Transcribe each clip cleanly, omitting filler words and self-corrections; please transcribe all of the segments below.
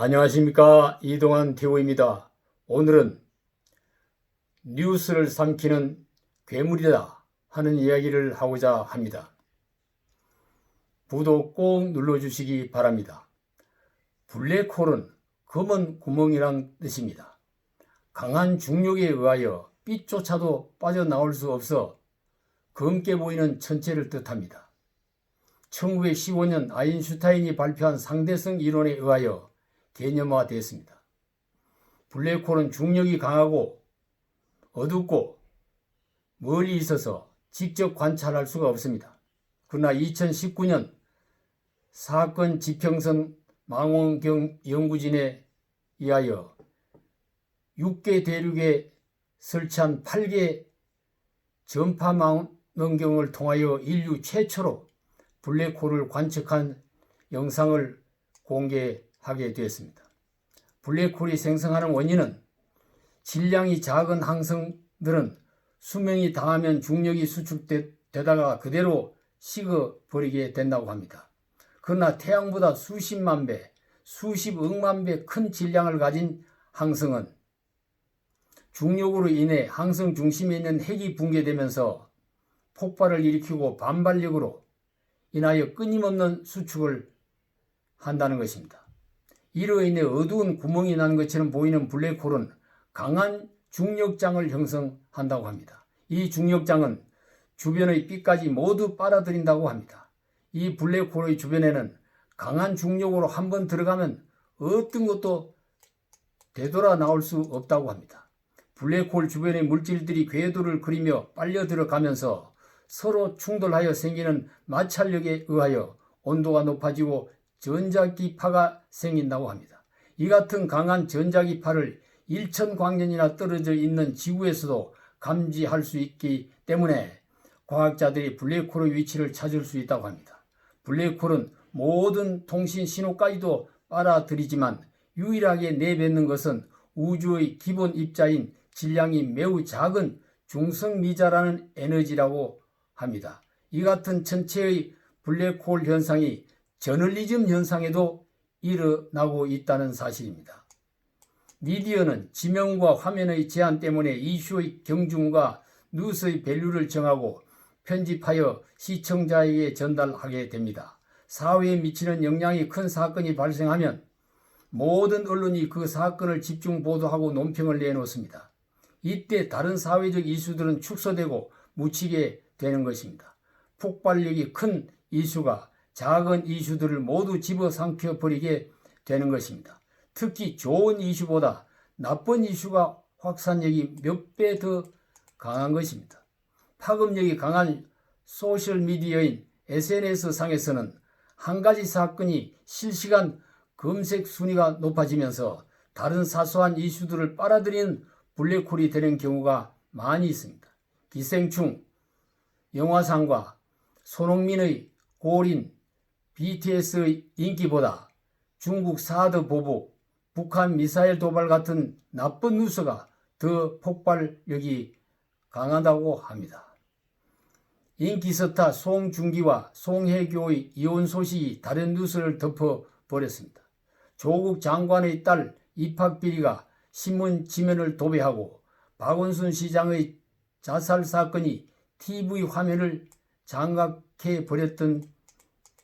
안녕하십니까, 이동환 대우입니다. 오늘은 뉴스를 삼키는 괴물이다 하는 이야기를 하고자 합니다. 구독 꼭 눌러주시기 바랍니다. 블랙홀은 검은 구멍이란 뜻입니다. 강한 중력에 의하여 빛조차도 빠져나올 수 없어 검게 보이는 천체를 뜻합니다. 1915년 아인슈타인이 발표한 상대성 이론에 의하여 개념화되었습니다. 블랙홀은 중력이 강하고 어둡고 멀리 있어서 직접 관찰할 수가 없습니다. 그러나 2019년 사건 지평선 망원경 연구진에 의하여 6개 대륙에 설치한 8개 전파 망원경을 통하여 인류 최초로 블랙홀을 관측한 영상을 공개하게 되었습니다. 블랙홀이 생성하는 원인은 질량이 작은 항성들은 수명이 다하면 중력이 수축되다가 그대로 식어버리게 된다고 합니다. 그러나 태양보다 수십만 배, 수십억만 배 큰 질량을 가진 항성은 중력으로 인해 항성 중심에 있는 핵이 붕괴되면서 폭발을 일으키고 반발력으로 인하여 끊임없는 수축을 한다는 것입니다. 이로 인해 어두운 구멍이 난 것처럼 보이는 블랙홀은 강한 중력장을 형성한다고 합니다. 이 중력장은 주변의 빛까지 모두 빨아들인다고 합니다. 이 블랙홀의 주변에는 강한 중력으로 한번 들어가면 어떤 것도 되돌아 나올 수 없다고 합니다. 블랙홀 주변의 물질들이 궤도를 그리며 빨려 들어가면서 서로 충돌하여 생기는 마찰력에 의하여 온도가 높아지고 전자기파가 생긴다고 합니다. 이 같은 강한 전자기파를 1000광년이나 떨어져 있는 지구에서도 감지할 수 있기 때문에 과학자들이 블랙홀의 위치를 찾을 수 있다고 합니다. 블랙홀은 모든 통신 신호까지도 빨아들이지만 유일하게 내뱉는 것은 우주의 기본 입자인 질량이 매우 작은 중성미자라는 에너지라고 합니다. 이 같은 천체의 블랙홀 현상이 저널리즘 현상에도 일어나고 있다는 사실입니다. 미디어는 지명과 화면의 제한 때문에 이슈의 경중과 뉴스의 밸류를 정하고 편집하여 시청자에게 전달하게 됩니다. 사회에 미치는 영향이 큰 사건이 발생하면 모든 언론이 그 사건을 집중 보도하고 논평을 내놓습니다. 이때 다른 사회적 이슈들은 축소되고 묻히게 되는 것입니다. 폭발력이 큰 이슈가 작은 이슈들을 모두 집어삼켜 버리게 되는 것입니다. 특히 좋은 이슈보다 나쁜 이슈가 확산력이 몇 배 더 강한 것입니다. 파급력이 강한 소셜미디어인 SNS 상에서는 한 가지 사건이 실시간 검색 순위가 높아지면서 다른 사소한 이슈들을 빨아들이는 블랙홀이 되는 경우가 많이 있습니다. 기생충, 영화상과 손흥민의 골인, BTS의 인기보다 중국 사드 보복, 북한 미사일 도발 같은 나쁜 뉴스가 더 폭발력이 강하다고 합니다. 인기 스타 송중기와 송혜교의 이혼 소식이 다른 뉴스를 덮어버렸습니다. 조국 장관의 딸 입학비리가 신문 지면을 도배하고 박원순 시장의 자살 사건이 TV 화면을 장악해버렸던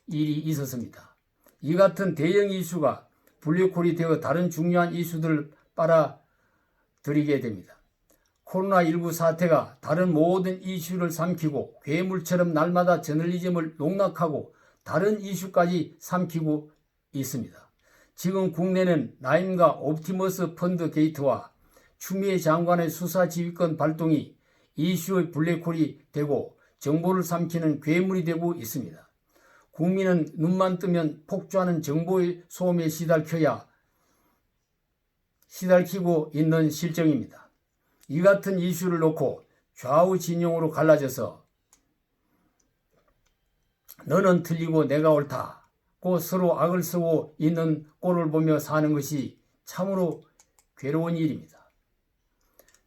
일이 있었습니다. 이 같은 대형 이슈가 블랙홀이 되어 다른 중요한 이슈들을 빨아들이게 됩니다. 코로나19 사태가 다른 모든 이슈를 삼키고 괴물처럼 날마다 저널리즘을 농락하고 다른 이슈까지 삼키고 있습니다. 지금 국내는 나임과 옵티머스 펀드 게이트와 추미애 장관의 수사지휘권 발동이 이슈의 블랙홀이 되고 정보를 삼키는 괴물이 되고 있습니다. 국민은 눈만 뜨면 폭주하는 정보의 소음에 시달키고 있는 실정입니다. 이 같은 이슈를 놓고 좌우 진영으로 갈라져서 너는 틀리고 내가 옳다고 서로 악을 쓰고 있는 꼴을 보며 사는 것이 참으로 괴로운 일입니다.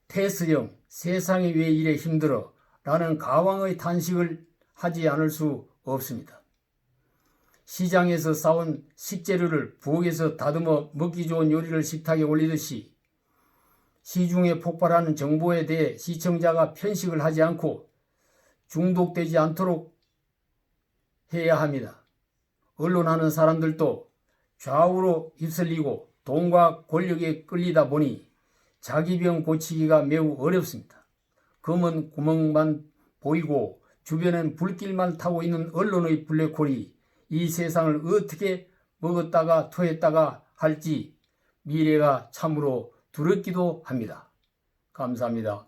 테스형 세상이 왜 이래 힘들어 라는 가왕의 탄식을 하지 않을 수 없습니다. 시장에서 사온 식재료를 부엌에서 다듬어 먹기 좋은 요리를 식탁에 올리듯이 시중에 폭발하는 정보에 대해 시청자가 편식을 하지 않고 중독되지 않도록 해야 합니다. 언론하는 사람들도 좌우로 휩쓸리고 돈과 권력에 끌리다 보니 자기 병 고치기가 매우 어렵습니다. 검은 구멍만 보이고 주변엔 불길만 타고 있는 언론의 블랙홀이 이 세상을 어떻게 먹었다가 토했다가 할지 미래가 참으로 두렵기도 합니다. 감사합니다.